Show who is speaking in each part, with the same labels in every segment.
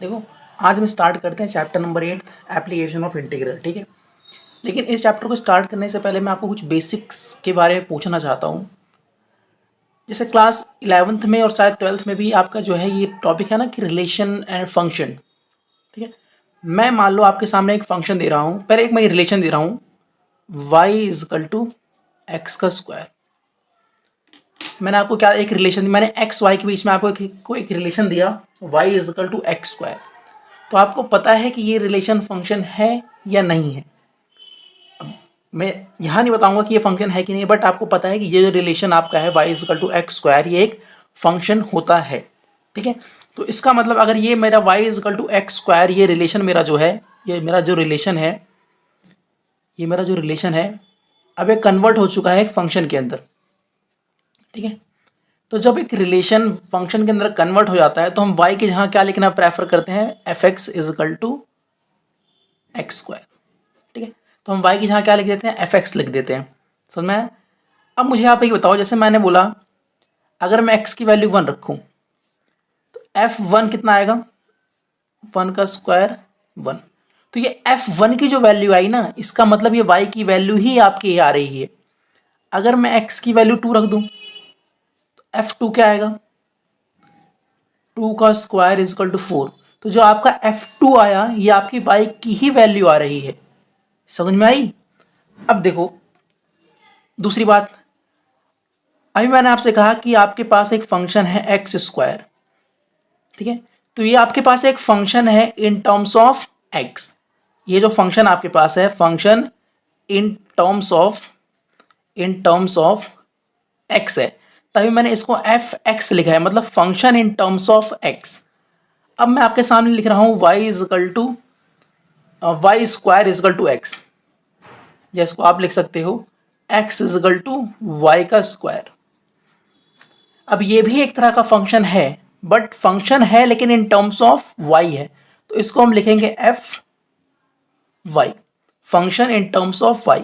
Speaker 1: देखो आज हम स्टार्ट करते हैं chapter number 8 application of integral. ठीक है, लेकिन इस चैप्टर को स्टार्ट करने से पहले मैं आपको कुछ बेसिक्स के बारे में पूछना चाहता हूँ। जैसे क्लास 11th में और शायद 12th में भी आपका जो है ये टॉपिक है ना कि रिलेशन एंड फंक्शन। ठीक है, मैं मान लो आपके सामने एक फंक्शन दे रहा हूँ, पहले एक मैं रिलेशन दे रहा हूँ y is equal to X का स्क्वायर। मैंने आपको क्या एक रिलेशन, मैंने एक्स वाई के बीच में आपको एक रिलेशन दिया y is equal to X square. तो आपको पता है कि ये रिलेशन फंक्शन है या नहीं है। अब मैं यहाँ नहीं बताऊंगा कि ये फंक्शन है कि नहीं, बट आपको पता है कि ये जो रिलेशन आपका है y is equal to X square ये एक फंक्शन होता है। ठीक है, तो इसका मतलब अगर ये मेरा y is equal to X square ये रिलेशन मेरा जो है, ये मेरा जो रिलेशन है, ये मेरा जो रिलेशन है अब ये कन्वर्ट हो चुका है एक फंक्शन के अंदर। ठीक है, तो जब एक रिलेशन फंक्शन के अंदर कन्वर्ट हो जाता है तो हम y की जगह क्या लिखना प्रेफर करते हैं, F X is equal to X square. ठीक है, तो हम y की जगह क्या लिख देते हैं, एफ एक्स लिख देते हैं। समझ में आया? अब मुझे आप ये बताओ, जैसे मैंने बोला अगर मैं x की वैल्यू 1 रखूं तो f1 कितना आएगा, 1 का स्क्वायर 1। तो ये f1 की जो वैल्यू आई ना, इसका मतलब ये y की वैल्यू ही आपकी आ रही है। अगर मैं x की वैल्यू 2 रख दूं तो f2 क्या आएगा, 2 का स्क्वायर इजकल टू 4। तो जो आपका f2 आया ये आपकी y की ही वैल्यू आ रही है। समझ में आई? अब देखो दूसरी बात, अभी मैंने आपसे कहा कि आपके पास एक फंक्शन है एक्स स्क्वायर। ठीक है, तो ये आपके पास एक फंक्शन है इन टर्म्स ऑफ एक्स। ये जो फंक्शन आपके पास है function in terms of X है, तभी मैंने इसको एफ एक्स लिखा है, मतलब function in terms of X. अब मैं आपके सामने लिख रहा हूं Y is equal to Y square is equal to X, या इसको आप लिख सकते हो एक्स इजकल टू वाई का स्क्वायर। अब ये भी एक तरह का फंक्शन है, बट फंक्शन है लेकिन इन टर्म्स ऑफ y है, तो इसको हम लिखेंगे F Y, function in terms of y।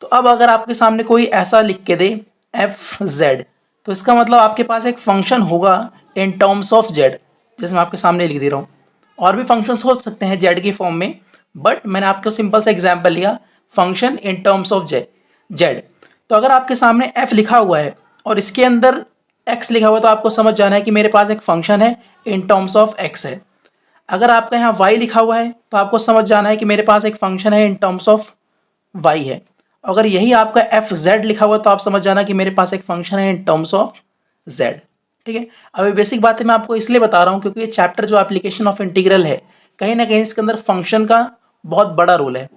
Speaker 1: तो अब अगर आपके सामने कोई ऐसा लिख के दे एफ जेड, तो इसका मतलब आपके पास एक फंक्शन होगा इन टर्म्स ऑफ जेड, जैसे मैं आपके सामने लिख दे रहा हूँ। और भी फंक्शंस हो सकते हैं जेड की फॉर्म में, बट मैंने आपको सिंपल सा एग्जाम्पल लिया function in terms of Z. तो अगर आपके सामने एफ लिखा हुआ है और इसके अंदर x लिखा हुआ, तो आपको समझ जाना है कि मेरे पास एक फंक्शन है इन टर्म्स ऑफ x है। अगर आपका यहाँ y लिखा हुआ है तो आपको समझ जाना है कि मेरे पास एक फंक्शन है इन टर्म्स ऑफ y है। अगर यही आपका एफ जेड लिखा हुआ तो आप समझ जाना कि मेरे पास एक फंक्शन है इन टर्म्स ऑफ z। ठीक है, अब ये बेसिक बातें मैं आपको इसलिए बता रहा हूँ क्योंकि ये चैप्टर जो एप्लीकेशन ऑफ इंटीग्रल है, कहीं ना कहीं इसके अंदर फंक्शन का बहुत बड़ा रोल है।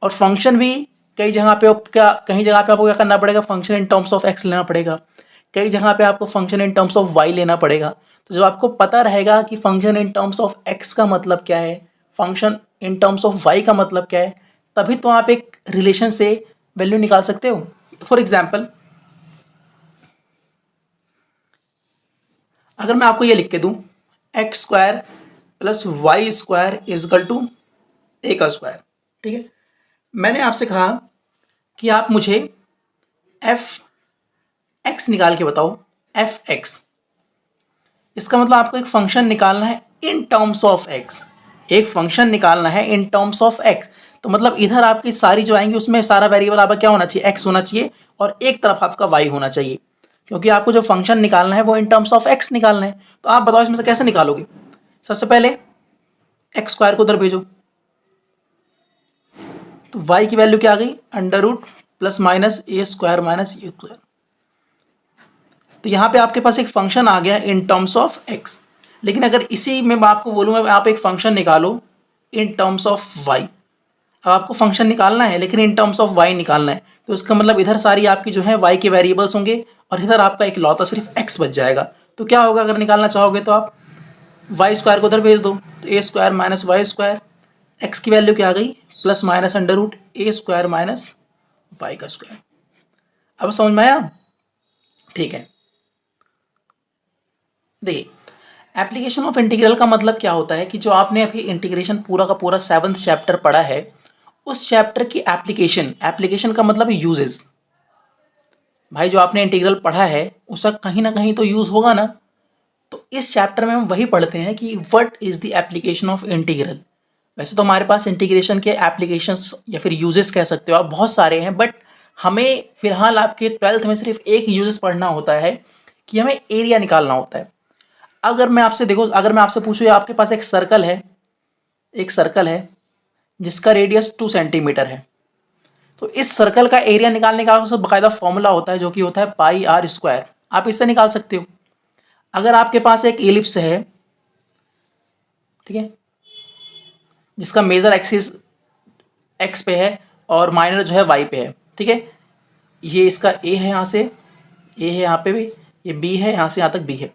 Speaker 1: और फंक्शन भी कई जगह पे कहीं जगह पे आपको क्या करना पड़ेगा, function in terms of X लेना पड़ेगा, कई जगह पे आपको function in terms of Y लेना पड़ेगा। तो जब आपको पता रहेगा कि function in terms of X का मतलब क्या है, function in terms of Y का मतलब क्या है, तभी तो आप एक रिलेशन से वैल्यू निकाल सकते हो। फॉर एग्जाम्पल, अगर मैं आपको ये लिख के दूं x square plus Y square is equal to a का स्क्वायर। ठीक है, मैंने आपसे कहा कि आप मुझे एफ एक्स निकाल के बताओ, एफ एक्स। इसका मतलब आपको एक फंक्शन निकालना है इन टर्म्स ऑफ एक्स, एक फंक्शन निकालना है इन टर्म्स ऑफ एक्स। तो मतलब इधर आपकी सारी जो आएंगी उसमें सारा वेरिएबल आपका क्या होना चाहिए, एक्स होना चाहिए, और एक तरफ आपका वाई होना चाहिए, क्योंकि आपको जो फंक्शन निकालना है वो इन टर्म्स ऑफ एक्स निकालना है। तो आप बताओ इसमें से कैसे निकालोगे। सबसे पहले एक्स स्क्वायर को उधर भेजो, तो वाई की वैल्यू क्या आ गई, under root plus minus a square minus a square. तो यहाँ पे आपके पास एक फंक्शन आ गया इन टर्म्स ऑफ एक्स। लेकिन अगर इसी में मैं आपको बोलूँ आप एक फंक्शन निकालो इन टर्म्स ऑफ वाई, अब आपको फंक्शन निकालना है लेकिन इन टर्म्स ऑफ वाई निकालना है, तो इसका मतलब इधर सारी आपकी जो है वाई के वेरिएबल्स होंगे और इधर आपका एक लौता सिर्फ एक्स बच जाएगा। तो क्या होगा अगर निकालना चाहोगे तो आप वाई स्क्वायर को उधर भेज दो, तो a square minus y square, x की वैल्यू क्या आ गई, plus minus under root a square minus y का स्क्वायर। अब समझ में आया? ठीक है, देखिए एप्लीकेशन ऑफ इंटीग्रल का मतलब क्या होता है कि जो आपने अभी इंटीग्रेशन पूरा का पूरा 7th चैप्टर पढ़ा है, उस चैप्टर की एप्लीकेशन का मतलब यूजेस। भाई जो आपने इंटीग्रल पढ़ा है उसका कहीं ना कहीं तो यूज होगा ना। तो इस चैप्टर में हम वही पढ़ते हैं कि what is the application of integral. वैसे तो हमारे पास इंटीग्रेशन के एप्लीकेशंस या फिर यूजेस कह सकते हो आप, बहुत सारे हैं, बट हमें फिलहाल आपके 12th में सिर्फ एक यूजेस पढ़ना होता है कि हमें एरिया निकालना होता है। अगर मैं आपसे पूछूँ, आपके पास एक सर्कल है जिसका रेडियस 2 सेंटीमीटर है, तो इस सर्कल का एरिया निकालने का बाकायदा फॉर्मूला होता है जो कि होता है पाई आर स्क्वायर। आप इससे निकाल सकते हो। अगर आपके पास एक एलिप्स है, ठीक है, जिसका मेजर एक्सिस एक्स पे है और माइनर जो है वाई पे है, ठीक है, ये इसका ए है, यहाँ से ए है, यहाँ पे भी ये बी है, यहाँ से यहाँ तक बी है।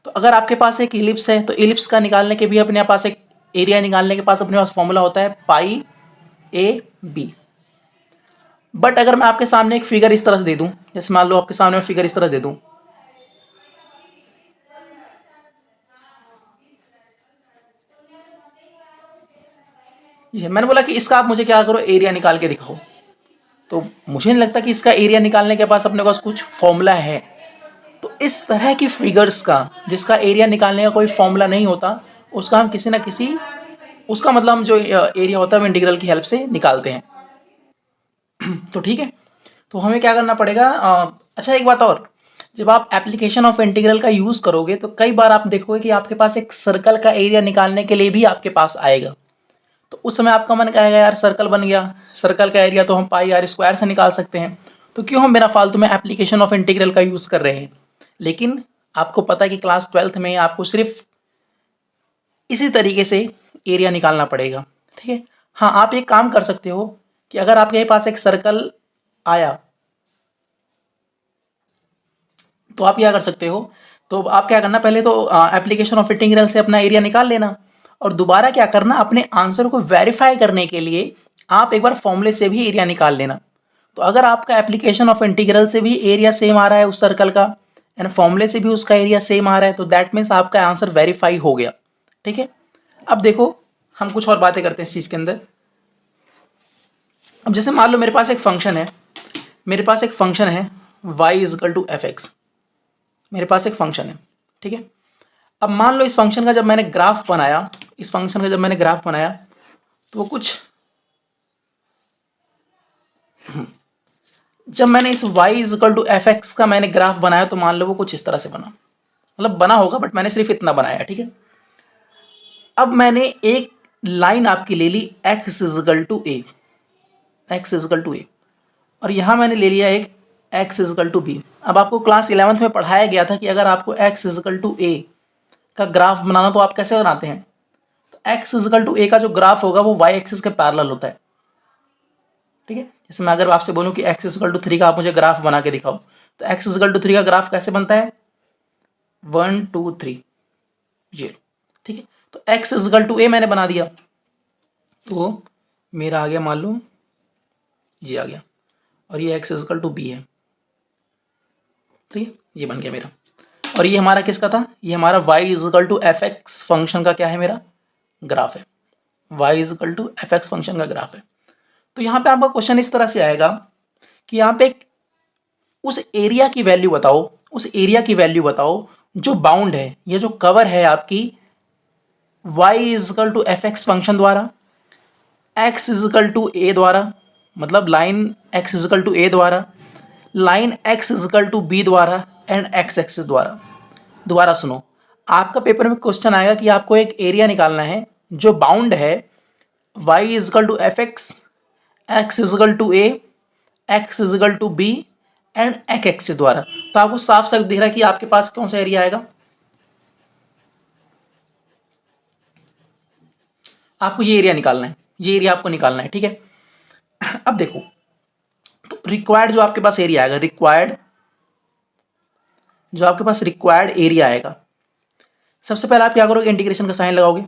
Speaker 1: तो अगर आपके पास एक इलिप्स है तो इलिप्स का निकालने के भी अपने पास एक एरिया निकालने के पास अपने पास फॉर्मूला होता है पाई ए बी। बट अगर मैं आपके सामने एक फिगर इस तरह से दे दूं, जैसे मान लो आपके सामने मैं फिगर इस तरह दे दूं, ये मैंने बोला कि इसका आप मुझे क्या करो, एरिया निकाल के दिखाओ, तो मुझे नहीं लगता कि इसका एरिया निकालने के पास अपने पास कुछ फॉर्मूला है। तो इस तरह की फिगर्स का जिसका एरिया निकालने का कोई फॉर्मूला नहीं होता, उसका हम किसी ना किसी उसका मतलब हम जो एरिया होता है वो इंटीग्रल की हेल्प से निकालते हैं। तो ठीक है, तो हमें क्या करना पड़ेगा। अच्छा, एक बात और, जब आप एप्लीकेशन ऑफ इंटीग्रल का यूज़ करोगे तो कई बार आप देखोगे कि आपके पास एक सर्कल का एरिया निकालने के लिए भी आपके पास आएगा। तो उस समय आपका मन कहेगा यार सर्कल बन गया, सर्कल का एरिया तो हम पाई आर स्क्वायर से निकाल सकते हैं, तो क्यों हम बिना फालतू में एप्लीकेशन ऑफ इंटीग्रल का यूज़ कर रहे हैं। लेकिन आपको पता है कि क्लास 12th में आपको सिर्फ इसी तरीके से एरिया निकालना पड़ेगा, ठीक है। हाँ, आप एक काम कर सकते हो कि अगर आपके पास एक सर्कल आया तो आप क्या कर सकते हो, तो आप क्या करना, पहले तो एप्लीकेशन ऑफ इंटीग्रल से अपना एरिया निकाल लेना, और दोबारा क्या करना, अपने आंसर को वेरीफाई करने के लिए आप एक बार फॉर्मूले से भी एरिया निकाल लेना। तो अगर आपका एप्लीकेशन ऑफ इंटीग्रल से भी एरिया सेम आ रहा है उस सर्कल का एंड फॉर्मूले से भी उसका एरिया सेम आ रहा है, तो दैट मीन्स आपका आंसर वेरीफाई हो गया, ठीक है। अब देखो, हम कुछ और बातें करते हैं इस चीज़ के अंदर। अब जैसे मान लो मेरे पास एक फंक्शन है y is equal to F X, मेरे पास एक फंक्शन है, ठीक है। अब मान लो इस फंक्शन का जब मैंने ग्राफ बनाया, तो वो कुछ, जब मैंने इस y is equal to F X का मैंने ग्राफ बनाया तो मान लो वो कुछ इस तरह से बना, मतलब बना होगा बट मैंने सिर्फ इतना बनाया, ठीक है। अब मैंने एक लाइन आपकी ले ली x is equal to A, और यहां मैंने ले लिया एक x is equal to B. अब आपको क्लास 11th में पढ़ाया गया था कि अगर आपको x is equal to a का ग्राफ बनाना तो आप कैसे बनाते हैं, तो x is equal to a का जो ग्राफ होगा वो y एक्सिस के पैरेलल होता है, ठीक है। जैसे मैं अगर आपसे बोलूं कि x इज इक्वल टू 3 का आप मुझे ग्राफ बना के दिखाओ, तो x इज इक्वल टू 3 का ग्राफ कैसे बनता है, 1 2 3 0, ठीक है। तो x इज इक्वल टू ए मैंने बना दिया, तो मेरा आ गया, मान लो ये आ गया, और ये x is equal to B है, ठीक है, ये बन गया मेरा। और ये हमारा किसका था, ये हमारा y is equal to F x function का क्या है, मेरा ग्राफ है, y is equal to F x function का ग्राफ है। तो यहाँ पे आपका क्वेश्चन इस तरह से आएगा कि यहाँ पे उस एरिया की वैल्यू बताओ जो बाउंड है, ये जो कवर है आपकी y is equal to F x function द्वारा, x is equal to a द्वारा, मतलब line x is equal to a द्वारा, line x is equal to b द्वारा एंड x एक्सिस द्वारा। दोबारा सुनो, आपका पेपर में क्वेश्चन आएगा कि आपको एक एरिया निकालना है जो बाउंड है y is equal to F X, x is equal to A, x is equal to B and x axis द्वारा। तो आपको साफ साफ दिख रहा है कि आपके पास कौन सा एरिया आएगा, आपको ये एरिया निकालना है, ये एरिया आपको निकालना है, ठीक है। अब देखो, तो रिक्वायर्ड जो आपके पास एरिया आएगा, रिक्वायर्ड एरिया आएगा, सबसे पहले आप क्या करोगे, इंटीग्रेशन का साइन लगाओगे,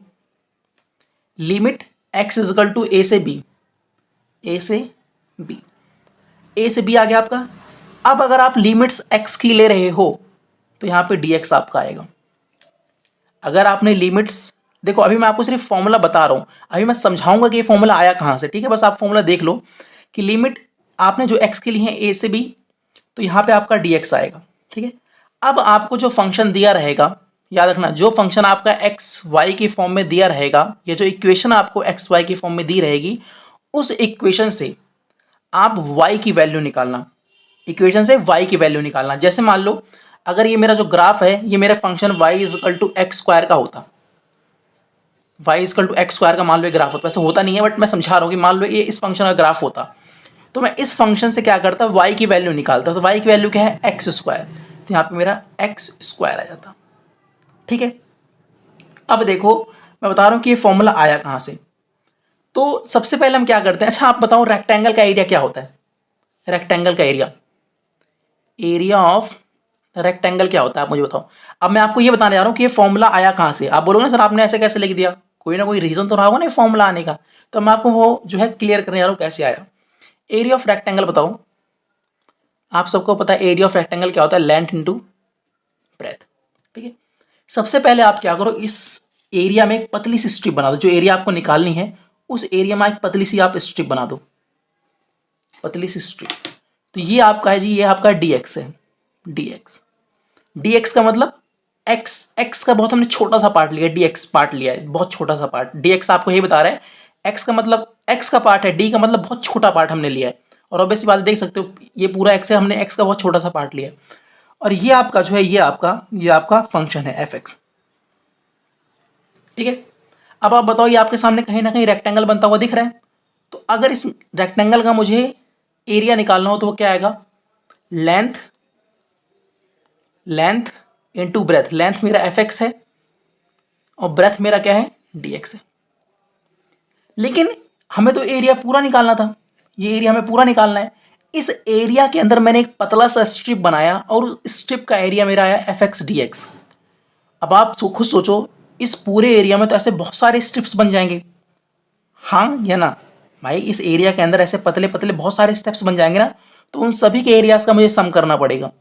Speaker 1: limit x is equal to a से बी आ गया आपका। अब अगर आप लिमिट्स x की ले रहे हो तो यहां पे dx आपका आएगा। अगर आपने लिमिट्स, देखो अभी मैं आपको सिर्फ फॉर्मूला बता रहा हूं, अभी मैं समझाऊंगा कि ये फॉर्मूला आया कहां से, ठीक है। बस आप फॉर्मूला देख लो कि लिमिट आपने जो x के लिए है a से b, तो यहां पे आपका dx आएगा, ठीक है। अब आपको जो फंक्शन दिया रहेगा याद रखना, जो फंक्शन आपका एक्स वाई की फॉर्म में दिया रहेगा, ये जो इक्वेशन आपको एक्स वाई की फॉर्म में दी रहेगी, उस इक्वेशन से आप वाई की वैल्यू निकालना, इक्वेशन से वाई की वैल्यू निकालना। जैसे मान लो अगर ये मेरा जो ग्राफ है, ये मेरा function Y is equal to X square का होता, Y is equal to X square का मान लो ग्राफ होता, वैसे होता नहीं है बट मैं समझा रहा हूँ कि मान लो ये इस फंक्शन का ग्राफ होता, तो मैं इस फंक्शन से क्या करता, वाई की वैल्यू निकालता। तो वाई की वैल्यू क्या है, एक्स स्क्वायर, तो यहाँ पे मेरा एक्स स्क्वायर आ जाता। ठीक है, अब देखो मैं बता रहा हूँ कि ये फॉर्मूला आया कहाँ से। तो सबसे पहले हम क्या करते हैं, अच्छा आप बताओ रेक्टेंगल का एरिया क्या होता है, रेक्टेंगल का एरिया, एरिया ऑफ रेक्टेंगल क्या होता है आप मुझे बताओ। अब मैं आपको ये बताने जा रहा हूँ कि ये फॉर्मूला आया कहाँ से। आप बोलोगे ना सर आपने ऐसे कैसे लिख दिया, कोई ना कोई रीजन तो रहा होगा ना फॉर्मूला आने का, तो मैं आपको वो जो है क्लियर करने जा रहा हूँ कैसे आया। एरिया ऑफ रेक्टेंगल बताओ, आप सबको पता है एरिया ऑफ रेक्टेंगल क्या होता है, लेंथ इंटू ब्रेथ। ठीक है, सबसे पहले आप क्या करो, इस एरिया में एक पतली सी स्ट्रिप बना दो, जो एरिया आपको निकालनी है उस एरिया में एक पतली सी आप स्ट्रिप बना दो, पतली सी स्ट्रिप। तो ये आपका है जी, ये आपका dx है, dx, dx का मतलब x, x का बहुत हमने छोटा सा पार्ट लिया, dx पार्ट लिया है, बहुत छोटा सा पार्ट। dx आपको ये बता रहा है x का मतलब x का पार्ट है, d का मतलब बहुत छोटा पार्ट हमने लिया है। और ऑब्वियस बात देख सकते हो ये पूरा x है, हमने x का बहुत छोटा सा पार्ट लिया है। और ये आपका जो है ये आपका फंक्शन है fx। ठीक है, अब आप बताओ ये आपके सामने कहीं ना कहीं रेक्टेंगल बनता हुआ दिख रहा है। तो अगर इस रेक्टेंगल का मुझे एरिया निकालना हो तो वो क्या आएगा, length, length into breadth. Length मेरा fx है और ब्रेथ मेरा क्या है, dx है। लेकिन हमें तो एरिया पूरा निकालना था, ये एरिया हमें पूरा निकालना है। इस एरिया के अंदर मैंने एक पतला सा स्ट्रिप बनाया और उस स्ट्रिप का एरिया मेरा आया fx dx। अब आप खुद सोचो, इस पूरे एरिया में तो ऐसे बहुत सारे स्ट्रिप्स बन जाएंगे, हाँ या ना भाई, इस एरिया के अंदर ऐसे पतले पतले बहुत सारे स्टेप्स बन जाएंगे ना, तो उन सभी के एरियाज का मुझे सम करना पड़ेगा।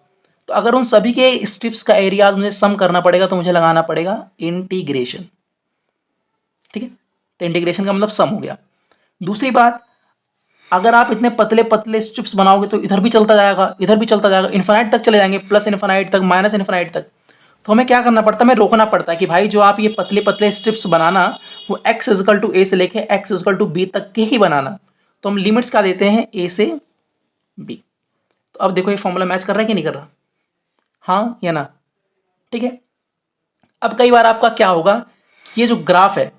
Speaker 1: तो अगर उन सभी के स्ट्रिप्स का एरियाज मुझे सम करना पड़ेगा तो मुझे लगाना पड़ेगा इंटीग्रेशन। ठीक है, तो इंटीग्रेशन का मतलब सम हो गया। दूसरी बात, अगर आप इतने पतले पतले स्ट्रिप्स बनाओगे तो इधर भी चलता जाएगा, इधर भी चलता जाएगा, इन्फिनाइट तक चले जाएंगे, प्लस इन्फिनाइट तक, माइनस इन्फिनाइट तक। तो हमें क्या करना पड़ता है, हमें रोकना पड़ता है कि भाई जो आप ये पतले पतले स्ट्रिप्स बनाना वो x इजकल टू ए से लेके x इजकल टू बी तक के ही बनाना। तो हम लिमिट्स क्या देते हैं, a से b। तो अब देखो ये फॉर्मूला मैच कर रहा है कि नहीं कर रहा, हाँ या ना। ठीक है, अब कई बार आपका क्या होगा, ये जो ग्राफ है,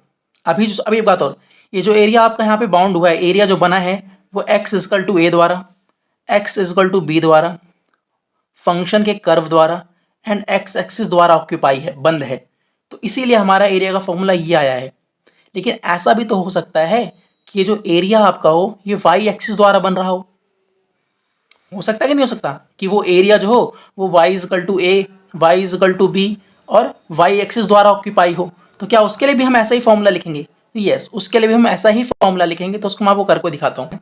Speaker 1: अभी बात और, ये जो एरिया आपका यहाँ पे बाउंड हुआ है, एरिया जो बना है वो x इजकल टू ए द्वारा, x इजकल टू बी द्वारा, फंक्शन के कर्व द्वारा एंड एक्स एक्सिस द्वारा ऑक्यूपाई है, बंद है। तो इसीलिए हमारा एरिया का फॉर्मूला ये आया है। लेकिन ऐसा भी तो हो सकता है कि ये जो एरिया आपका हो ये वाई एक्सिस द्वारा बन रहा हो सकता है कि नहीं हो सकता, कि वो एरिया जो हो वो Y is equal to A, Y is equal to B और वाई एक्सिस द्वारा ऑक्यूपाई हो। तो क्या उसके लिए भी हम ऐसा ही फॉर्मूला लिखेंगे, यस उसके लिए भी हम ऐसा ही फॉर्मूला लिखेंगे। तो उसको मैं आपको करके दिखाता हूँ।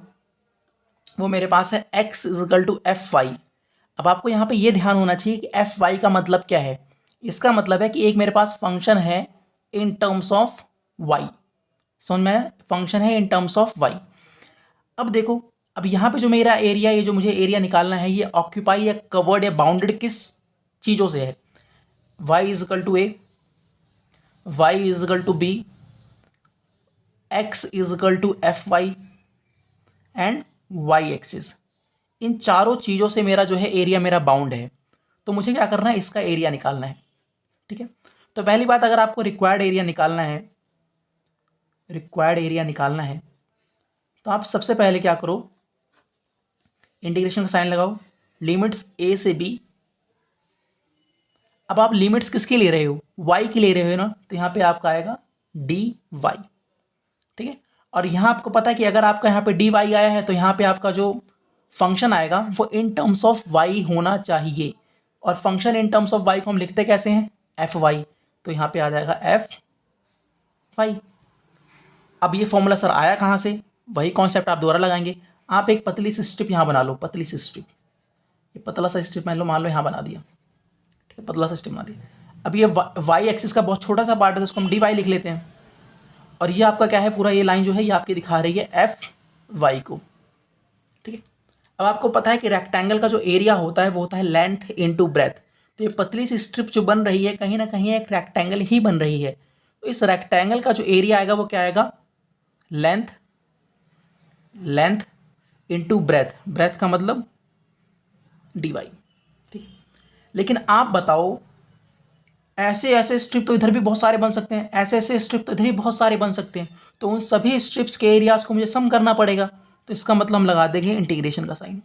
Speaker 1: वो मेरे पास है x is equal to F Y. अब आपको यहाँ पे ये ध्यान होना चाहिए कि एफ वाई का मतलब क्या है। इसका मतलब है कि एक मेरे पास फंक्शन है इन टर्म्स ऑफ वाई, समझ में, फंक्शन है इन टर्म्स ऑफ वाई। अब देखो, अब यहाँ पे जो मेरा एरिया, ये जो मुझे एरिया निकालना है, ये ऑक्यूपाई या कवर्ड या बाउंडेड किस चीज़ों से है, y is equal to A, Y is equal to b, x is equal to F y and y axis. इन चारों चीज़ों से मेरा जो है एरिया मेरा बाउंड है। तो मुझे क्या करना है, इसका एरिया निकालना है। ठीक है, तो पहली बात, अगर आपको रिक्वायर्ड एरिया निकालना है, रिक्वायर्ड एरिया निकालना है तो आप सबसे पहले क्या करो, इंटीग्रेशन का साइन लगाओ, लिमिट्स a से b। अब आप लिमिट्स किसकी ले रहे हो, y की ले रहे हो ना, तो यहाँ पे आपका आएगा dy। ठीक है, और यहाँ आपको पता है कि अगर आपका यहाँ पे dy आया है तो यहाँ पे आपका जो फंक्शन आएगा वो इन टर्म्स ऑफ y होना चाहिए। और function in terms of y को हम लिखते कैसे हैं, एफ वाई। तो यहाँ पे आ जाएगा एफ वाई। अब ये फॉर्मूला सर आया कहाँ से, वही कॉन्सेप्ट आप दोबारा लगाएंगे। आप एक पतली सी स्ट्रिप यहाँ बना लो, पतली सी स्ट्रिप, ये पतला सा स्ट्रिप मान लो यहाँ बना दिया। ठीक है, पतला सा स्ट्रिप बना दिया। अब ये वाई एक्सिस का बहुत छोटा सा पार्ट है तो उसको हम डी वाई लिख लेते हैं। और ये आपका क्या है, पूरा ये लाइन जो है ये आपकी दिखा रही है एफ वाई को। ठीक है, अब आपको पता है कि रेक्टेंगल का जो एरिया होता है वो होता है लेंथ इनटू ब्रेथ। तो ये पतली सी स्ट्रिप जो बन रही है कहीं ना कहीं एक रेक्टेंगल ही बन रही है। तो इस रेक्टेंगल का जो एरिया आएगा वो क्या आएगा, length, length into breadth, breadth का मतलब dy, ठीक है। लेकिन आप बताओ, ऐसे ऐसे स्ट्रिप तो इधर भी बहुत सारे बन सकते हैं, ऐसे ऐसे स्ट्रिप तो इधर भी बहुत सारे बन सकते हैं, तो उन सभी स्ट्रिप्स के एरियाज को मुझे सम करना पड़ेगा। तो इसका मतलब हम लगा देंगे इंटीग्रेशन का साइन।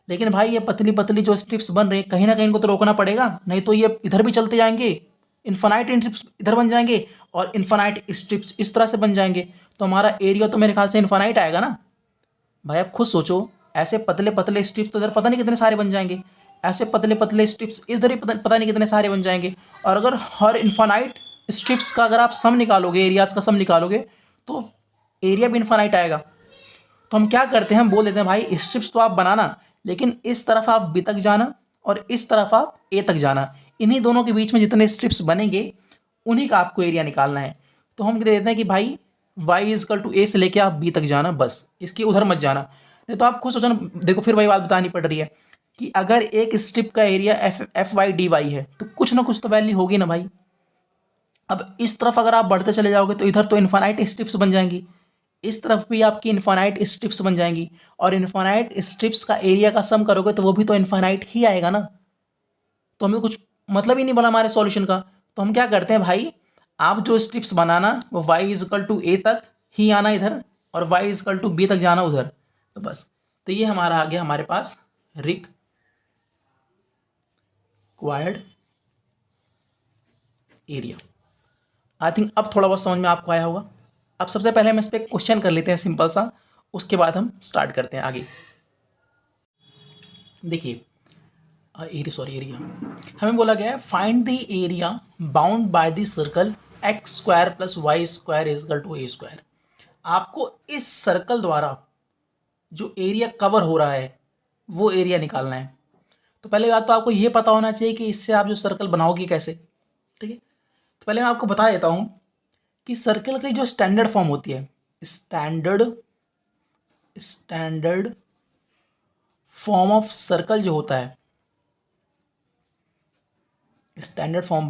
Speaker 1: लेकिन भाई ये पतली पतली जो स्ट्रिप्स बन रही हैं कहीं ना कहीं इनको तो रोकना पड़ेगा, नहीं तो ये इधर भी चलते जाएंगे, इन्फानाइट स्ट्रिप्स इधर बन जाएंगे और इन्फानाइट स्ट्रिप्स इस तरह से बन जाएंगे, तो हमारा एरिया तो मेरे ख्याल से इन्फानाइट आएगा ना। भाई आप खुद सोचो, ऐसे पतले पतले स्ट्रिप्स तो इधर पता नहीं कितने सारे बन जाएंगे, ऐसे पतले पतले स्ट्रिप्स इधर ही पता नहीं कितने सारे बन जाएंगे। और अगर हर इन्फानाइट स्ट्रिप्स का अगर आप सम निकालोगे, एरियाज का सम निकालोगे, तो एरिया भी इन्फानाइट आएगा। तो हम क्या करते हैं, हम बोल देते हैं भाई स्ट्रिप्स तो आप बनाना, लेकिन इस तरफ आप बी तक जाना और इस तरफ आप ए तक जाना, इन्हीं दोनों के बीच में जितने स्ट्रिप्स बनेंगे उन्हीं का आपको एरिया निकालना है। तो हम दे देते हैं कि भाई y इजकल टू ए से लेके आप बी तक जाना, बस इसकी उधर मत जाना। नहीं तो आप खुद सोचो ना, देखो फिर वही बात बतानी पड़ रही है कि अगर एक स्ट्रिप का area F Y D Y है तो कुछ ना कुछ तो वैल्यू होगी ना भाई। अब इस तरफ अगर आप बढ़ते चले जाओगे तो इधर तो इन्फानाइट स्ट्रिप्स बन जाएंगी, इस तरफ भी आपकी इन्फानाइट स्ट्रिप्स बन जाएंगी, और इन्फानाइट स्ट्रिप्स का एरिया का सम करोगे तो वो भी तो इन्फानाइट ही आएगा ना। तो हमें कुछ मतलब ही नहीं बना हमारे सॉल्यूशन का। तो हम क्या करते हैं भाई, आप जो स्ट्रिप्स बनाना वो y इजकल टू ए तक ही आना इधर, और y इजकल टू बी तक जाना उधर, तो बस। तो ये हमारा आ गया हमारे पास रिक्वायर्ड एरिया। आई थिंक अब थोड़ा बहुत समझ में आपको आया होगा। अब सबसे पहले हम इस पर क्वेश्चन कर लेते हैं सिंपल सा, उसके बाद हम स्टार्ट करते हैं आगे। देखिए एरिया हमें बोला गया है find the area bound by the circle X square plus Y square is equal to A square. आपको इस सर्कल द्वारा जो एरिया कवर हो रहा है वो एरिया निकालना है। तो पहले बात तो आपको ये पता होना चाहिए कि इससे आप जो सर्कल बनाओगे कैसे, ठीक है। तो पहले मैं आपको बता देता हूँ कि सर्कल की जो स्टैंडर्ड फॉर्म होती है, स्टैंडर्ड फॉर्म ऑफ सर्कल जो होता है, स्टैंडर्ड फॉर्म,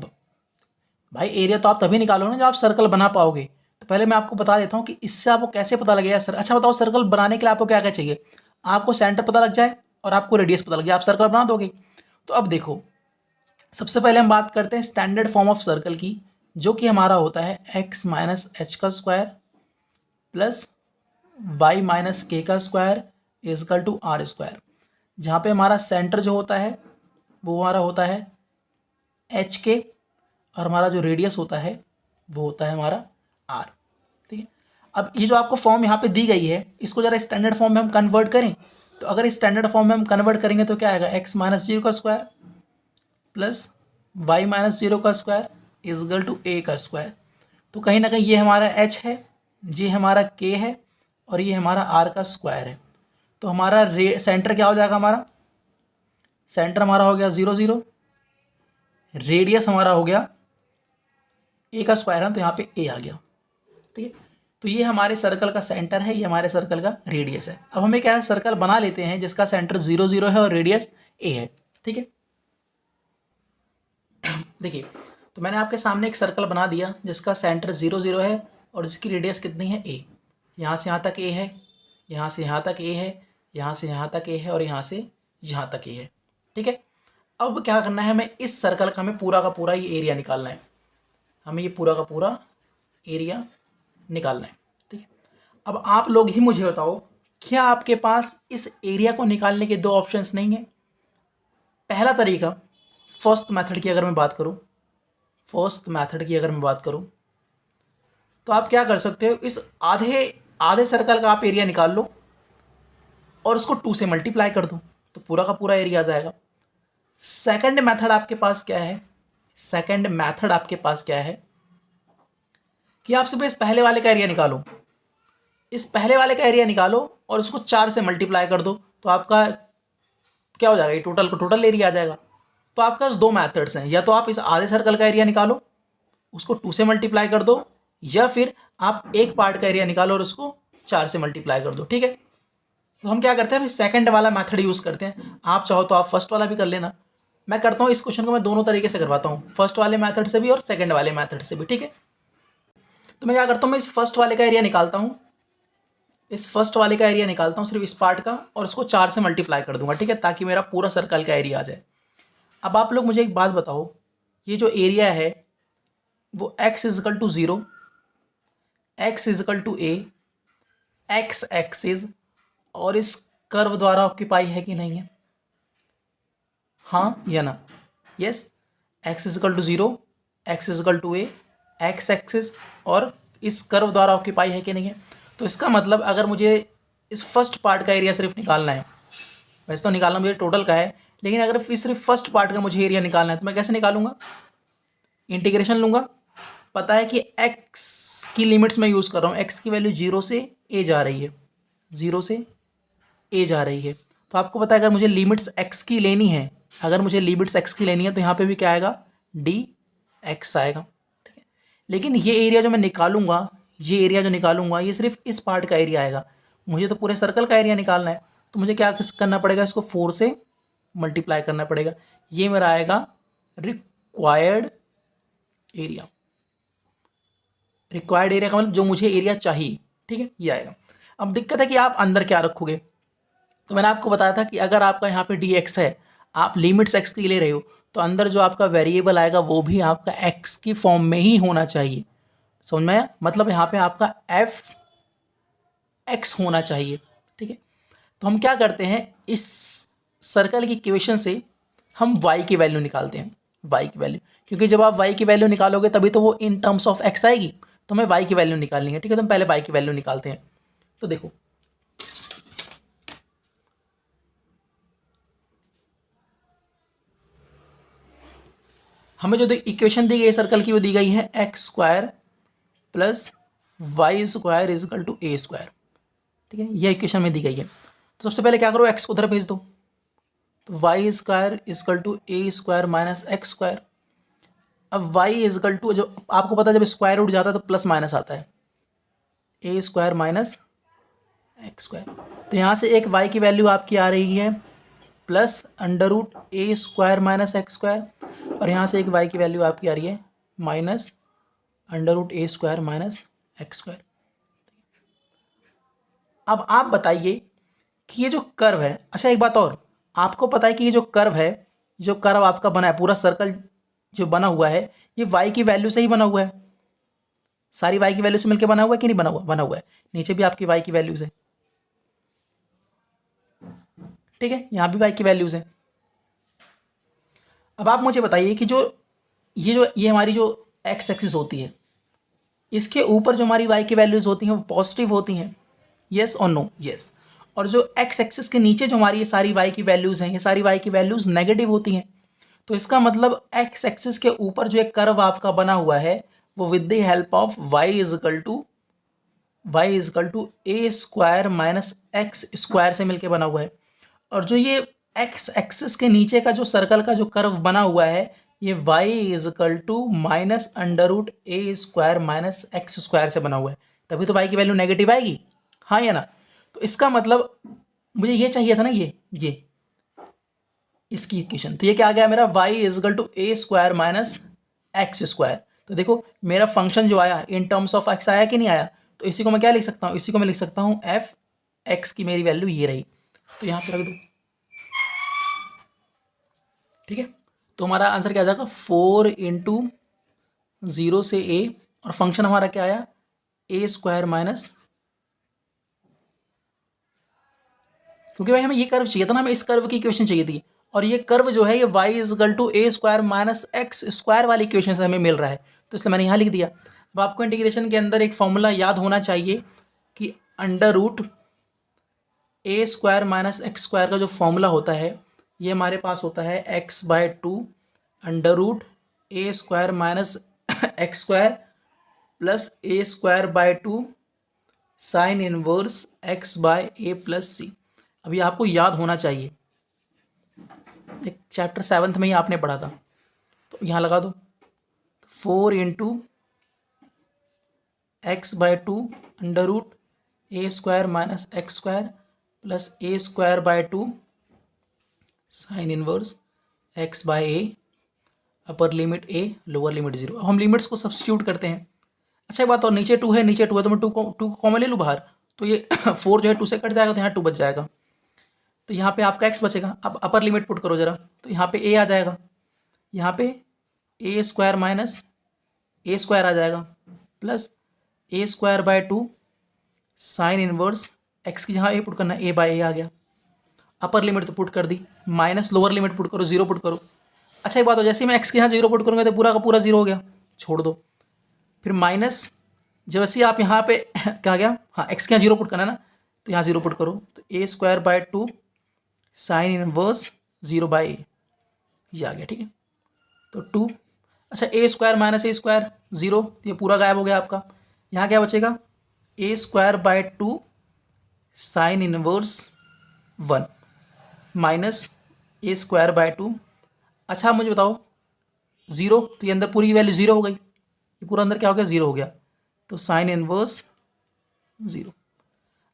Speaker 1: भाई एरिया तो आप तभी निकालो ना जब आप सर्कल बना पाओगे। तो पहले मैं आपको बता देता हूँ कि इससे आपको कैसे पता लगेगा सर। अच्छा बताओ, सर्कल बनाने के लिए आपको क्या क्या चाहिए, आपको सेंटर पता लग जाए और आपको रेडियस पता लग जाए, आप सर्कल बना दोगे। तो अब देखो, सबसे पहले हम बात करते हैं स्टैंडर्ड फॉर्म ऑफ सर्कल की, जो कि हमारा होता है x माइनस एच का square plus Y minus K का square is equal to R square, जहाँ पे हमारा सेंटर जो होता है वो हमारा होता है एच के, और हमारा जो रेडियस होता है वो होता है हमारा आर, ठीक है। अब ये जो आपको फॉर्म यहाँ पे दी गई है, इसको जरा स्टैंडर्ड फॉर्म में हम कन्वर्ट करें, तो अगर इस स्टैंडर्ड फॉर्म में हम कन्वर्ट करेंगे तो क्या आएगा, x माइनस 0 का स्क्वायर प्लस वाई माइनस 0 का स्क्वायर इजगल टू a का स्क्वायर। तो कहीं ना कहीं ये हमारा h है, ये हमारा k है, और ये हमारा r का स्क्वायर है। तो हमारा सेंटर क्या हो जाएगा, हमारा सेंटर हमारा हो गया 0 0, रेडियस हमारा हो गया a का स्क्वायर है, तो यहाँ पे a आ गया, ठीक है। तो ये हमारे सर्कल का सेंटर है, ये हमारे सर्कल का रेडियस है। अब हमें क्या है, सर्कल बना लेते हैं जिसका सेंटर 0 0 है और रेडियस a है, ठीक है। देखिए, तो मैंने आपके सामने एक सर्कल बना दिया जिसका सेंटर 0 0 है और इसकी रेडियस कितनी है a। यहाँ से यहाँ तक a है, यहाँ से यहाँ तक a है, यहाँ से यहाँ तक a है, और यहाँ से यहाँ तक a है, ठीक है। अब क्या करना है, हमें इस सर्कल का हमें पूरा का पूरा ये एरिया निकालना है, हमें ये पूरा का पूरा एरिया निकालना है, ठीक है। अब आप लोग ही मुझे बताओ, क्या आपके पास इस एरिया को निकालने के दो ऑप्शंस नहीं है। पहला तरीका, फर्स्ट मेथड की अगर मैं बात करूं, तो आप क्या कर सकते हो, इस आधे सर्कल का आप एरिया निकाल लो और उसको 2 से मल्टीप्लाई कर दो, तो पूरा का पूरा एरिया आ जाएगा। सेकंड मेथड आपके पास क्या है, कि आप सिर्फ इस पहले वाले का एरिया निकालो, और उसको 4 से मल्टीप्लाई कर दो, तो आपका क्या हो जाएगा, ये टोटल एरिया आ जाएगा। तो आपके पास दो मेथड्स हैं, या तो आप इस आधे सर्कल का एरिया निकालो, उसको 2 से मल्टीप्लाई कर दो, या फिर आप एक पार्ट का एरिया निकालो और उसको 4 से मल्टीप्लाई कर दो, ठीक है। तो हम क्या करते हैं, अभी सेकंड वाला मेथड यूज़ करते हैं। आप चाहो तो आप फर्स्ट वाला भी कर लेना, मैं करता हूँ इस क्वेश्चन को मैं दोनों तरीके से करवाता हूँ, फर्स्ट वाले मेथड से भी और सेकंड वाले मेथड से भी, ठीक है। तो मैं क्या करता हूँ, मैं इस फर्स्ट वाले का एरिया निकालता हूँ, सिर्फ इस पार्ट का, और उसको 4 से मल्टीप्लाई कर दूंगा, ठीक है, ताकि मेरा पूरा सर्कल का एरिया आ जाए। अब आप लोग मुझे एक बात बताओ, ये जो एरिया है वो x is equal to 0, x is equal to a, x axis और इस कर्व द्वारा ऑक्यूपाई है कि नहीं है, हाँ या ना? Yes, x is equal to 0, x is equal to a, x axis और इस कर्व द्वारा ऑक्यूपाई है कि नहीं है। तो इसका मतलब अगर मुझे इस फर्स्ट पार्ट का एरिया सिर्फ निकालना है, वैसे तो निकालना मुझे टोटल का है, लेकिन अगर सिर्फ फर्स्ट पार्ट का मुझे एरिया निकालना है तो मैं कैसे निकालूंगा? इंटीग्रेशन लूँगा। पता है कि x की लिमिट्स मैं यूज़ कर रहा हूँ, x की वैल्यू 0 से a जा रही है, 0 से a जा रही है। तो आपको पता है अगर मुझे लिमिट्स x की लेनी है, तो यहाँ पे भी क्या आएगा? dx आएगा, ठीक है। लेकिन ये एरिया जो मैं निकालूंगा, ये सिर्फ इस पार्ट का एरिया आएगा, मुझे तो पूरे सर्कल का एरिया निकालना है। तो मुझे क्या करना पड़ेगा? इसको 4 से मल्टीप्लाई करना पड़ेगा। ये मेरा आएगा रिक्वायर्ड एरिया। का मतलब जो मुझे एरिया चाहिए, ठीक है, ये आएगा। अब दिक्कत है कि आप अंदर क्या रखोगे। तो मैंने आपको बताया था कि अगर आपका यहाँ पे dx है, आप लिमिट्स x की ले रहे हो, तो अंदर जो आपका वेरिएबल आएगा वो भी आपका x की फॉर्म में ही होना चाहिए। समझ में आया? मतलब यहाँ पे आपका f x होना चाहिए, ठीक है। तो हम क्या करते हैं, इस सर्कल की इक्वेशन से हम y की वैल्यू निकालते हैं, क्योंकि जब आप y की वैल्यू निकालोगे तभी तो वो इन टर्म्स ऑफ x आएगी। तो हमें y की वैल्यू निकालनी है, ठीक है। तो हम पहले y की वैल्यू निकालते हैं। तो देखो, हमें जो इक्वेशन दी गई सर्कल की वो दी गई है x² plus y² is equal to a², ठीक है, ये इक्वेशन में दी गई है। तो सबसे पहले क्या करो, x को उधर भेज दो, तो y² is equal to a² minus x²। अब y इजिकल टू, जो आपको पता है जब स्क्वायर रूट जाता है तो प्लस माइनस आता है, a² माइनस x²। तो यहाँ से एक y की वैल्यू आपकी आ रही है प्लस √a² माइनस x², और यहाँ से एक y की वैल्यू आपकी आ रही है माइनस √a² माइनस x²। अब आप बताइए कि ये जो कर्व है, अच्छा एक बात और, आपको पता है कि ये जो कर्व है, जो कर्व आपका बना है, पूरा सर्कल जो बना हुआ है, ये y की वैल्यू से ही बना हुआ है, सारी y की वैल्यू से मिलकर बना हुआ है कि नहीं बना हुआ है। नीचे भी आपकी y की वैल्यूज है, ठीक है, यहाँ भी y की वैल्यूज है। अब आप मुझे बताइए कि ये हमारी जो x एक्सिस होती है, इसके ऊपर जो हमारी y की वैल्यूज होती हैं वो पॉजिटिव होती हैं, यस और नो? यस। और जो x एक्सिस के नीचे जो हमारी ये सारी y की वैल्यूज हैं, ये सारी y की वैल्यूज नेगेटिव होती हैं। तो इसका मतलब x एक्सिस के ऊपर जो एक कर्व आपका बना हुआ है वो with the help of y is equal to a² minus x² से मिलके बना हुआ है। और जो ये x एक्सिस के नीचे का जो सर्कल का जो कर्व बना हुआ है, ये y is equal to minus √a² minus x² से बना हुआ है, तभी तो y की वैल्यू नेगेटिव आएगी, हाँ या ना? तो इसका मतलब मुझे ये चाहिए था ना, ये इसकी इक्वेशन। तो ये क्या आ गया मेरा, y is equal to a² minus x²। तो देखो मेरा फंक्शन जो आया इन टर्म्स ऑफ x आया कि नहीं आया। तो इसी को मैं क्या लिख सकता हूँ, इसी को मैं लिख सकता हूँ f x की मेरी वैल्यू ये रही, तो यहाँ पे रख दो, ठीक है। तो हमारा आंसर क्या आ जाएगा, 4 इंटू 0 से a, और फंक्शन हमारा क्या आया, a² माइनस, क्योंकि भाई हमें ये कर्व चाहिए था ना, हमें इस कर्व की इक्वेशन चाहिए थी, और ये कर्व जो है ये y is equal to a² minus x² वाली इक्वेशन से हमें मिल रहा है, तो इसलिए मैंने यहाँ लिख दिया। अब आपको इंटीग्रेशन के अंदर एक फॉर्मूला याद होना चाहिए कि √a² माइनस x² का जो फॉर्मूला होता है, ये हमारे पास होता है x/2 √a² minus x² plus a²/2 sine inverse x/a plus c। अभी आपको याद होना चाहिए, एक चैप्टर 7th में ही आपने पढ़ा था, तो यहाँ लगा दो, 4 into x/2 √a² minus x² plus a²/2 sine inverse x by a, upper limit a, lower limit 0। अब हम लिमिट्स को सब्स्टिट्यूट करते हैं। अच्छा एक बात और, नीचे 2 है, नीचे 2 है, तो मैं 2 को कॉमन ले लूँ बाहर, तो ये 4 जो है 2 से कट जाएगा, तो यहाँ 2 बच जाएगा। तो यहाँ पे आपका x बचेगा। अब अपर लिमिट पुट करो जरा, तो यहाँ पे a आ जाएगा, यहाँ पे ए स्क्वायर माइनस ए स्क्वायर आ जाएगा, plus a square by 2 sine inverse x की जहाँ a पुट करना है a बाय a आ गया। अपर लिमिट तो पुट कर दी, माइनस लोअर लिमिट पुट करो, 0 पुट करो। अच्छा एक बात हो, जैसे ही मैं x के यहाँ 0 पुट करूँगा तो पूरा का पूरा 0 हो गया, छोड़ दो। फिर माइनस जैसे ही आप यहाँ पे क्या गया, हाँ x के यहाँ 0 पुट करना है ना, तो यहाँ 0 पुट करो, तो a square by 2 sine inverse 0 by a, ये आ गया। ठीक है, तो 2, अच्छा a square minus a square 0, तो ये पूरा गायब हो गया आपका। यहाँ क्या बचेगा, a square by 2 sine inverse 1 minus a square by 2। अच्छा मुझे बताओ 0, तो ये अंदर पूरी वैल्यू 0 हो गई, ये पूरा अंदर क्या हो गया, 0 हो गया, तो साइन इनवर्स 0।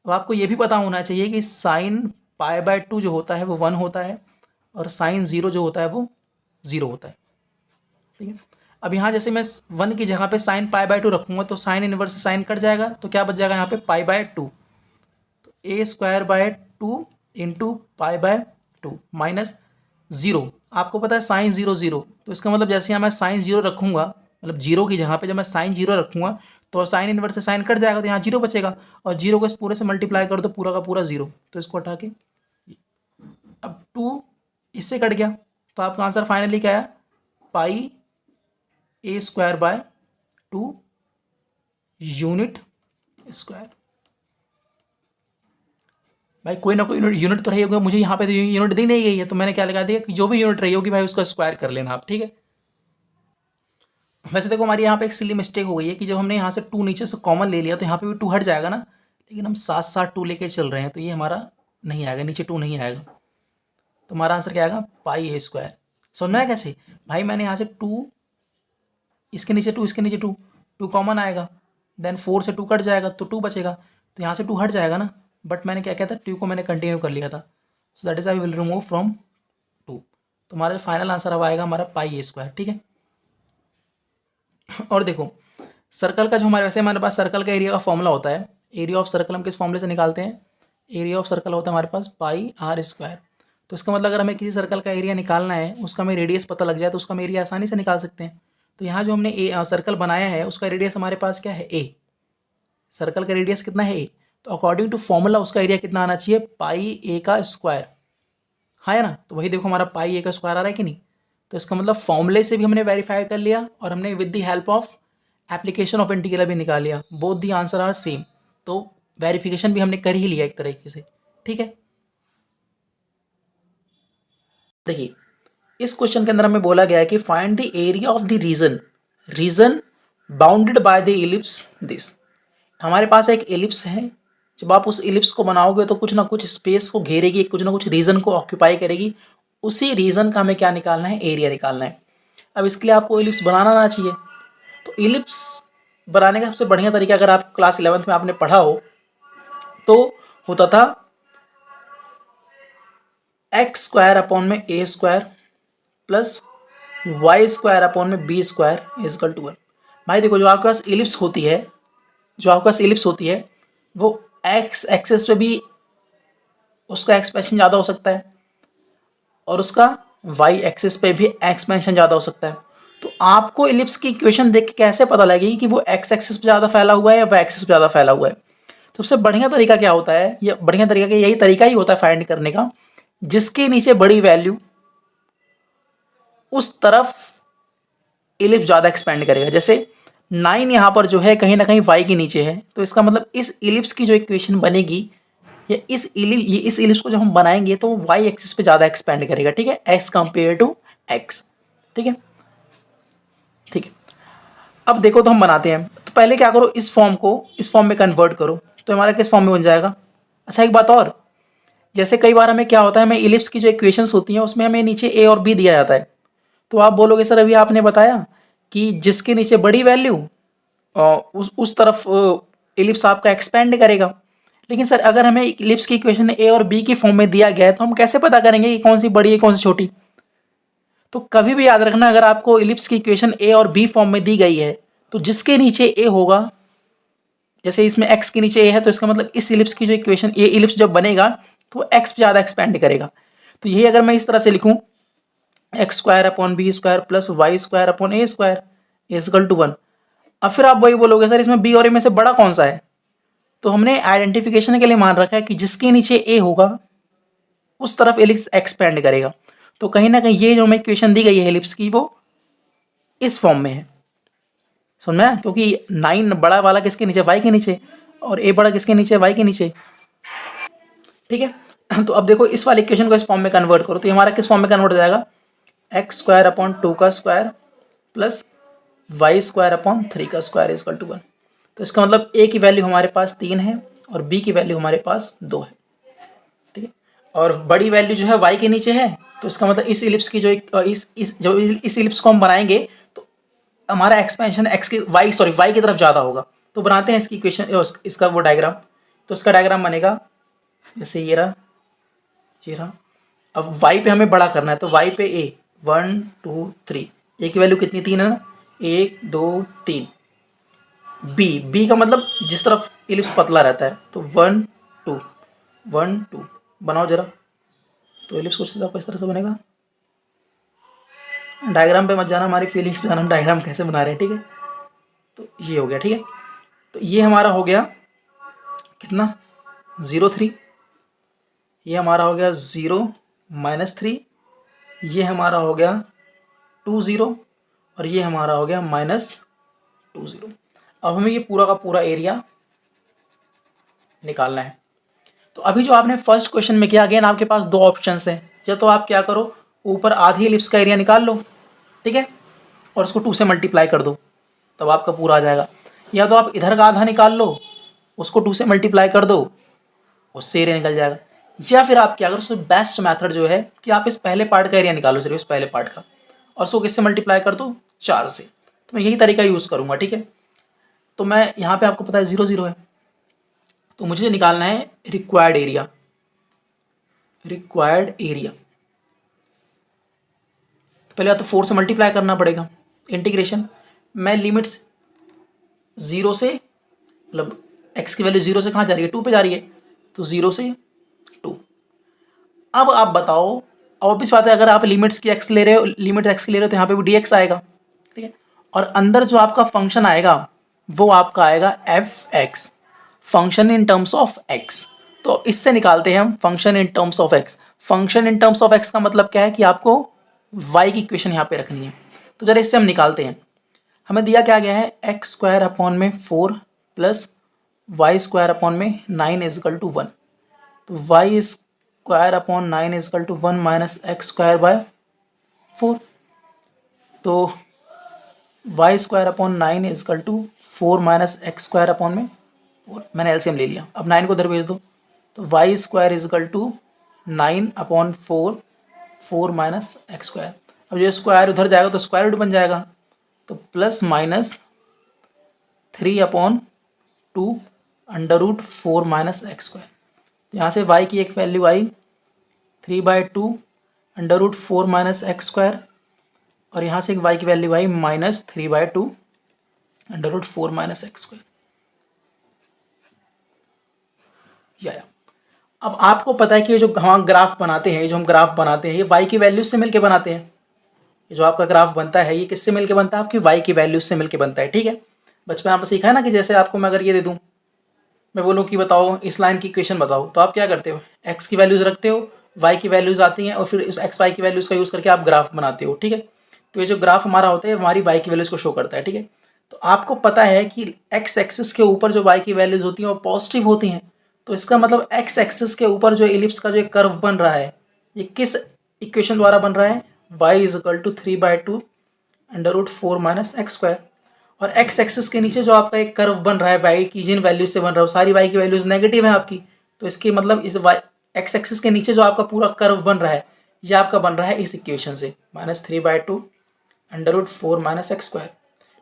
Speaker 1: अब आपको ये भी पता होना चाहिए कि साइन पाई बाय 2 जो होता है वो 1 होता है, और साइन 0 जो होता है वो 0 होता है। ठीक है, अब यहाँ जैसे मैं 1 की जगह पे साइन पाई बाय 2 रखूँगा, तो साइन इनवर्स से साइन कट जाएगा, तो क्या बच जाएगा यहाँ पे, पाई बाय 2, तो a square by 2 into pi by 2 minus 0। आपको पता है साइन 0 0, तो इसका मतलब जैसे यहाँ मैं साइन 0 रखूँगा, मतलब 0 की जगह पे जब मैं साइन 0 रखूँगा तो साइन इनवर्स से साइन कट जाएगा, तो यहाँ 0 बचेगा, और 0 को इस पूरे से मल्टीप्लाई कर दो, पूरा का पूरा 0, तो इसको हटा के अब 2 इससे कट गया, तो आपका आंसर फाइनली क्या है, पाई ए स्क्वायर बाय 2 यूनिट स्क्वायर। भाई कोई ना कोई यूनिट तो रही होगी, मुझे यहाँ पे तो यूनिट दी नहीं गई है, तो मैंने क्या लगा दिया कि जो भी यूनिट रही होगी भाई उसका स्क्वायर कर लेना आप। ठीक है, वैसे देखो हमारी यहाँ पे एक सिली मिस्टेक हो गई है कि जब हमने यहाँ से 2 नीचे से कॉमन ले लिया तो यहाँ पे भी 2 हट जाएगा ना, लेकिन हम साथ साथ 2 लेके चल रहे हैं, तो ये हमारा नहीं आएगा, नीचे 2 नहीं आएगा, तो हमारा आंसर क्या आएगा, पाई ए स्क्वायर। समझना है कैसे भाई, मैंने यहाँ से 2, इसके नीचे 2, इसके नीचे 2, 2 कॉमन आएगा, देन 4 से 2 कट जाएगा तो 2 बचेगा, तो यहाँ से 2 हट जाएगा ना, बट मैंने क्या किया था, 2 को मैंने कंटिन्यू कर लिया था, so that is I will remove from 2। तो हमारा जो फाइनल आंसर अब आएगा हमारा पाई ए स्क्वायर। ठीक है, और देखो सर्कल का जो हमारे पास सर्कल का एरिया का फॉर्मूला होता है, एरिया ऑफ सर्कल हम किस फॉर्मूले से निकालते हैं, एरिया ऑफ सर्कल होता है हमारे पास पाई आर स्क्वायर। तो इसका मतलब अगर हमें किसी सर्कल का एरिया निकालना है, उसका हमें रेडियस पता लग जाए तो उसका हम एरिया आसानी से निकाल सकते हैं। तो यहाँ जो हमने सर्कल बनाया है उसका रेडियस हमारे पास क्या है, ए, सर्कल का रेडियस कितना है ए, तो अकॉर्डिंग टू फॉर्मूला उसका एरिया कितना आना चाहिए, पाई ए का स्क्वायर, है ना। तो वही देखो हमारा पाई ए का स्क्वायर आ रहा है कि नहीं, तो इसका मतलब फॉर्मूले से भी हमने वेरीफाई कर लिया और हमने with the help of application of integral भी निकाल लिया, both the answer are same, तो वेरिफिकेशन भी हमने कर ही लिया एक तरीके से। ठीक है, देखिए इस क्वेश्चन के अंदर हमें बोला गया है कि find the area of the region, region bounded by the ellipse this. हमारे पास एक इलिप्स है, जब आप उस इलिप्स को बनाओगे तो कुछ ना कुछ स्पेस को घेरेगी, कुछ ना कुछ रीजन को ऑक्यूपाई करेगी, उसी रीजन का हमें क्या निकालना है, एरिया निकालना है। अब इसके लिए आपको इलिप्स बनाना आना चाहिए, तो इलिप्स बनाने का सबसे बढ़िया तरीका, अगर आप क्लास 11th में आपने पढ़ा हो तो होता था एक्स स्क्वायर अपॉन में a square plus Y square upon में बी स्क्वायर इजकल टू 1। भाई देखो जो आपके पास इलिप्स होती है, जो आपके पास इलिप्स होती है वो एक्स एक्सिस पे भी उसका एक्सपेंशन ज़्यादा हो सकता है और उसका वाई एक्सिस पे भी एक्सपेंशन ज़्यादा हो सकता है। तो आपको इलिप्स की इक्वेशन देख के कैसे पता लगेगी कि वो एक्स एक्सिस पे ज़्यादा फैला हुआ है या वाई एक्सिस पे ज़्यादा फैला हुआ है। तो सबसे बढ़िया तरीका क्या होता है, ये बढ़िया तरीका यही तरीका ही होता है फाइंड करने का, जिसके नीचे बड़ी वैल्यू उस तरफ इलिप्स ज़्यादा एक्सपेंड करेगा। जैसे 9 यहाँ पर जो है कहीं ना कहीं y के नीचे है, तो इसका मतलब इस इलिप्स की जो इक्वेशन बनेगी या इस इलिप्स को जब हम बनाएंगे तो y एक्सिस पे ज़्यादा एक्सपेंड करेगा। ठीक है, x कंपेयर टू x। ठीक है, ठीक है, अब देखो तो हम बनाते हैं, तो पहले क्या करो, इस फॉर्म को इस फॉर्म में कन्वर्ट करो, तो हमारा किस फॉर्म में बन जाएगा। अच्छा एक बात और, जैसे कई बार हमें क्या होता है, हमें इलिप्स की जो इक्वेशंस होती हैं उसमें हमें नीचे a और b दिया जाता है, तो आप बोलोगे सर अभी आपने बताया कि जिसके नीचे बड़ी वैल्यू उस तरफ इलिप्स आपका एक्सपेंड करेगा, लेकिन सर अगर हमें इलिप्स की इक्वेशन ए और बी की फॉर्म में दिया गया है तो हम कैसे पता करेंगे कि कौन सी बड़ी है कौन सी छोटी। तो कभी भी याद रखना, अगर आपको इलिप्स की इक्वेशन ए और बी फॉर्म में दी गई है तो जिसके नीचे ए होगा, जैसे इसमें x के नीचे ए है तो इसका मतलब इस इलिप्स की जो इक्वेशन, ये इलिप्स जब बनेगा तो x पे ज़्यादा एक्सपेंड करेगा। तो यही अगर मैं इस तरह से लिखूं, X square upon B square plus Y square upon A square equal to 1। अब फिर आप वही बोलोगे सर इसमें बी और ए में से बड़ा कौन सा है, तो हमने आइडेंटिफिकेशन के लिए मान रखा है कि जिसके नीचे ए होगा उस तरफ एलिप्स एक्सपेंड करेगा। तो कहीं ना कहीं ये जो हमें इक्वेशन दी गई है एलिप्स की वो इस फॉर्म में है, समझ में, क्योंकि 9 बड़ा वाला किसके नीचे, वाई के नीचे, और ए बड़ा किसके नीचे, वाई के नीचे। ठीक है, तो अब देखो इस वाले इक्वेशन को इस फॉर्म में कन्वर्ट करो तो ये हमारा किस फॉर्म में कन्वर्ट हो जाएगा, एक्स स्क्वायर अपॉन 2 का square plus Y square upon 3 का स्क्वायर इक्वल टू 1। तो इसका मतलब ए की वैल्यू हमारे पास 3 है और बी की वैल्यू हमारे पास 2 है। ठीक है, और बड़ी वैल्यू जो है वाई के नीचे है, तो इसका मतलब इस इलिप्स की जो इस इलिप्स को हम बनाएंगे तो हमारा एक्सपेंशन एक्स की वाई की तरफ ज़्यादा होगा। तो बनाते हैं इसकी इक्वेशन, इसका वो डायग्राम। तो इसका डायग्राम बनेगा जैसे ये रहा, ये रहा। अब वाई पे हमें बड़ा करना है तो वाई पे ए 1 2 3, ए की वैल्यू कितनी, 3 है ना, 1 2 3। बी का मतलब जिस तरफ इलिप्स पतला रहता है, तो 1 2 1 2 बनाओ जरा। तो इलिप्स कुछ इस तरह से बनेगा। डायग्राम पे मत जाना, हमारी फीलिंग्स पे जाना, हम डायग्राम कैसे बना रहे हैं। ठीक है, तो ये हो गया। ठीक है, तो ये हमारा हो गया कितना, 0 3, ये हमारा हो गया 0 -3, ये हमारा हो गया 2 0 और ये हमारा हो गया -2 0। अब हमें ये पूरा का पूरा एरिया निकालना है। तो अभी जो आपने फर्स्ट क्वेश्चन में किया, अगेन आपके पास दो ऑप्शंस हैं, या तो आप क्या करो, ऊपर आधी इलिप्स का एरिया निकाल लो, ठीक है, और उसको 2 से मल्टीप्लाई कर दो, तब आपका पूरा आ जाएगा। या तो आप इधर का आधा निकाल लो, उसको 2 से मल्टीप्लाई कर दो, उससे एरिया निकल जाएगा। या फिर आप क्या करो, उससे बेस्ट मेथड जो है कि आप इस पहले पार्ट का एरिया निकालो, सिर्फ इस पहले पार्ट का, और उसको किससे मल्टीप्लाई कर दो, 4 से। तो मैं यही तरीका यूज़ करूँगा। ठीक है, तो मैं यहाँ पे आपको पता है 0 0 है, तो मुझे निकालना है रिक्वायर्ड एरिया। रिक्वायर्ड एरिया तो पहले तो 4 से मल्टीप्लाई करना पड़ेगा, इंटीग्रेशन। मैं लिमिट्स 0 से, मतलब x की वैल्यू 0 से कहाँ जा रही है, 2 पे जा रही है, तो 0 से 2। अब आप बताओ, ऑब्वियस बात है, अगर आप लिमिट्स की x ले रहे हो, लिमिट x की ले रहे हो, तो यहाँ पे भी dx आएगा। ठीक है, और अंदर जो आपका फंक्शन आएगा वो आपका आएगा f(x), function in terms of x। तो इससे निकालते हैं हम function in terms of x। Function in terms of x का मतलब क्या है कि आपको y की इक्वेशन यहाँ पे रखनी है। तो जरा इससे हम निकालते हैं। हमें दिया क्या गया है, एक्स स्क्वायर अपॉन में 4 प्लस वाई स्क्वायर अपॉन में 9 इजकल टू 1। तो Y square upon 9 is equal to 1 minus x square by 4। तो Y square upon 9 is equal to 4 minus x square upon में 4। मैंने एलसीएम ले लिया, अब 9 को उधर भेज दो, तो Y square is equal to 9 upon 4 minus x square. अब जो स्क्वायर उधर जाएगा तो स्क्वायर रूट बन जाएगा, तो plus minus 3 upon 2 under root 4 minus x square. तो यहाँ से y की एक वैल्यू आई 3/2 under root 4 minus x square, और यहाँ से एक y की वैल्यू आई -3/2 under root 4 minus x square. या अब आपको पता है कि ये जो हम ग्राफ बनाते हैं, ये y की वैल्यू से मिलके बनाते हैं। ये जो आपका ग्राफ बनता है ये किससे मिलके बनता है, आपकी y की वैल्यू से मिलके बनता है। ठीक है, बचपन आपने सीखा है ना कि जैसे आपको मैं अगर ये दे दूं, मैं बोलूं कि बताओ इस लाइन की इक्वेशन बताओ, तो आप क्या करते हो, x की वैल्यूज रखते हो, y की वैल्यूज आती हैं, और फिर इस x y की वैल्यूज का यूज़ करके आप ग्राफ बनाते हो। ठीक है, तो ये जो ग्राफ हमारा होता है हमारी y की वैल्यूज को शो करता है। ठीक है, तो आपको पता है कि x एक्सिस के ऊपर जो y की वैल्यूज होती हैं वो पॉजिटिव होती हैं, तो इसका मतलब x एक्सिस के ऊपर जो इलिप्स का जो एक कर्व बन रहा है, ये किस इक्वेशन द्वारा बन रहा है, y is equal to 3/2 under root 4 minus x square. और x एक्सिस के नीचे जो आपका एक कर्व बन रहा है y की जिन वैल्यू से बन रहा है, सारी y की वैल्यूज नेगेटिव है आपकी, तो इसकी मतलब इस x एक्सिस के नीचे जो आपका पूरा कर्व बन रहा है ये आपका बन रहा है इस इक्वेशन से, -3/2 under root 4 minus x square.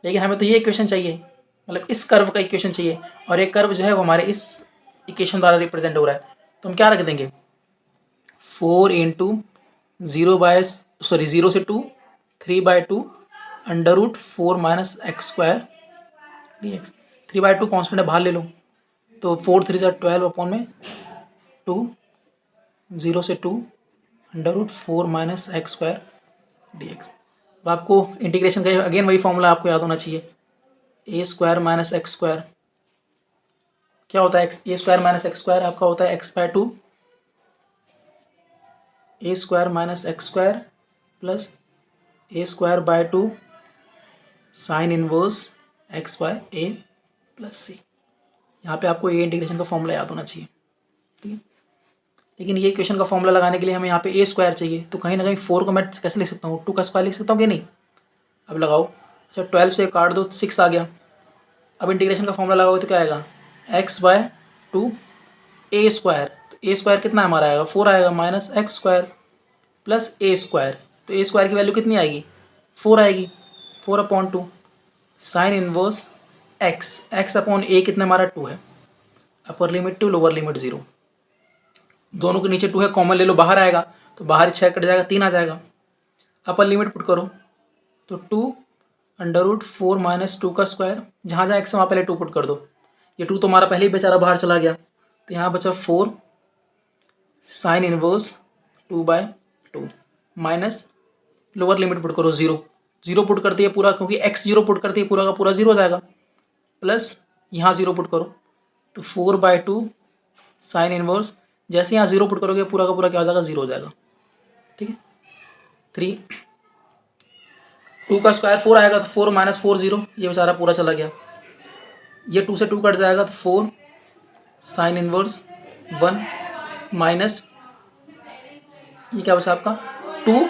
Speaker 1: लेकिन हमें तो ये इक्वेशन चाहिए, मतलब इस कर्व का इक्वेशन चाहिए, और एक कर्व जो है वो हमारे इस इक्वेशन द्वारा रिप्रेजेंट हो रहा है। तो हम क्या रख देंगे, 4 × 0/√4 सॉरी 0 से 2 3/2 under root 4 minus x square d x. 3/2 constant है, बाहर ले लो, तो 4 3 12 अपॉन में 2 0 से 2 under root 4 minus x square d x. अब आपको इंटीग्रेशन का अगेन वही फॉर्मूला आपको याद होना चाहिए, a square minus x square क्या होता है, a square minus x square आपका होता है x/2 a square minus x square plus a square by 2 sine inverse x by a plus c. यहाँ पे आपको ए इंटीग्रेशन का फॉर्मूला याद होना चाहिए, ठीक है। लेकिन ये इक्वेशन का फॉर्मूला लगाने के लिए हमें यहाँ पे ए स्क्वायर चाहिए, तो कहीं ना कहीं 4 को मैं कैसे लिख सकता हूँ, 2 का स्क्वायर लिख सकता हूँ कि नहीं। अब लगाओ, अच्छा 12 से काट दो, 6 आ गया। अब इंटीग्रेशन का फॉर्मूला लगाओगे तो क्या आएगा, x/2 ए स्क्वायर, तो ए स्क्वायर कितना हमारा आएगा 4 आएगा, minus x square plus a square, तो ए स्क्वायर की वैल्यू कितनी आएगी 4 आएगी, 4/2 साइन इनवर्स एक्स अपॉन ए कितना हमारा 2 है, अपर लिमिट 2 लोअर लिमिट 0, दोनों के नीचे 2 है, कॉमन ले लो, बाहर आएगा तो बाहर 6 कट जाएगा, 3 आ जाएगा। अपर लिमिट पुट करो तो 2 अंडर रूट 4 माइनस 2 का स्क्वायर, जहाँ जहाँ एक्स है वहाँ पहले 2 पुट कर दो, ये 2 तो हमारा पहले ही बेचारा बाहर चला गया, तो यहाँ बचा 4 sine inverse 2/2 minus lower limit put करो 0, 0 पुट करती है पूरा, क्योंकि x 0 पुट करती है पूरा का पूरा 0 हो जाएगा, प्लस यहाँ 0 पुट करो तो 4/2 साइन इनवर्स, जैसे यहाँ 0 पुट करोगे पूरा का पूरा क्या हो जाएगा 0 हो जाएगा, ठीक है। 3 2 का स्क्वायर 4 आएगा तो 4 माइनस 4 0, ये बेचारा पूरा चला गया, ये 2 से 2 कट जाएगा तो 4 साइन इनवर्स 1 माइनस ये क्या बचा आपका 2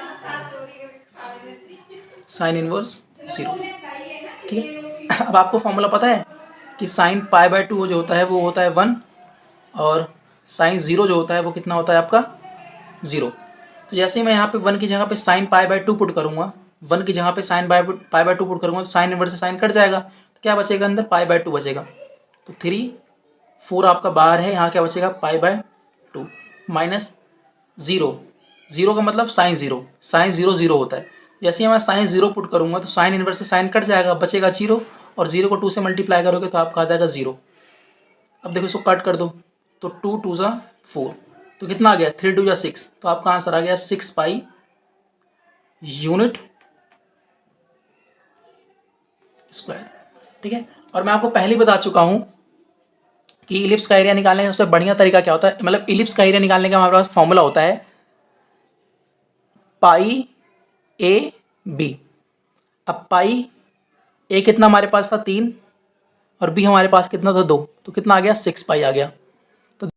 Speaker 1: साइन इनवर्स 0, ठीक है। अब आपको फॉर्मूला पता है कि साइन π/2 जो होता है वो होता है 1 और साइन 0 जो होता है वो कितना होता है आपका 0। तो जैसे ही मैं यहाँ पे 1 की जगह पे साइन π/2 पुट करूँगा, 1 की जगह पे साइन π/2 पुट करूँगा तो साइन इनवर्स से साइन कट जाएगा, तो क्या बचेगा अंदर π/2 बचेगा, तो 3 4 आपका बाहर है, यहाँ क्या बचेगा π/2 माइनस 0 का मतलब साइन 0, साइन 0 0 होता है, जैसे ही मैं साइन 0 पुट करूँगा तो साइन इनवर्स से साइन कट जाएगा, बचेगा 0, और 0 को 2 से मल्टीप्लाई करोगे तो आपका आ जाएगा 0। अब देखो इसको कट कर दो तो 2 2 ज़ा 4, तो कितना आ गया 3 2 ज़ा 6, तो आपका आंसर आ गया 6 पाई यूनिट स्क्वायर, ठीक है। और मैं आपको पहले ही बता चुका हूँ कि इलिप्स का एरिया निकालने का सबसे बढ़िया तरीका क्या होता है, मतलब इलिप्स का एरिया निकालने का हमारे पास फॉर्मूला होता है पाई ए बी। अब पाई ए कितना हमारे पास था 3 और बी हमारे पास कितना था 2, तो कितना आ गया 6 पाई आ गया।